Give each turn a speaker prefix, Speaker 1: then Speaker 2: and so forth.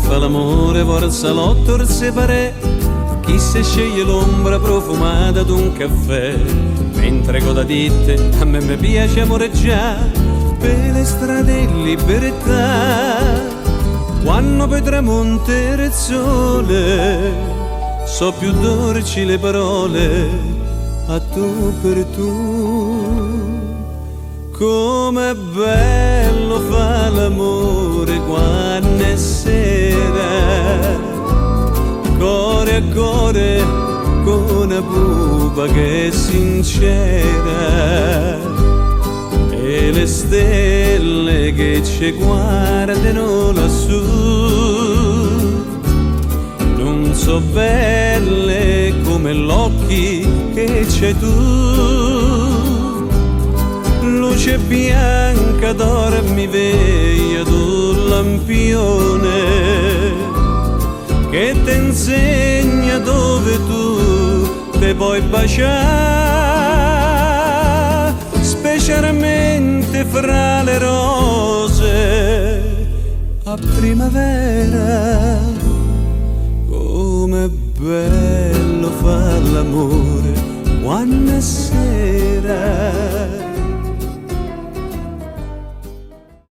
Speaker 1: fa l'amore vuole il salotto il separé, chi se sceglie l'ombra profumata d'un caffè, mentre con la ditte a me mi piace amoreggiare per le strade di libertà. Quando poi tramonta il sole, so più dolci le parole a tu per tu. Com'è bello fa l'amore quando è sera, core a core con una pupa che è sincera, e le stelle che ci guardano lassù non so belle come l'occhi che c'hai tu. Luce bianca dormi veglia d'un lampione che ti insegna dove tu te puoi baciare, specialmente fra le rose a primavera. Com'è bello far l'amore quando è sera,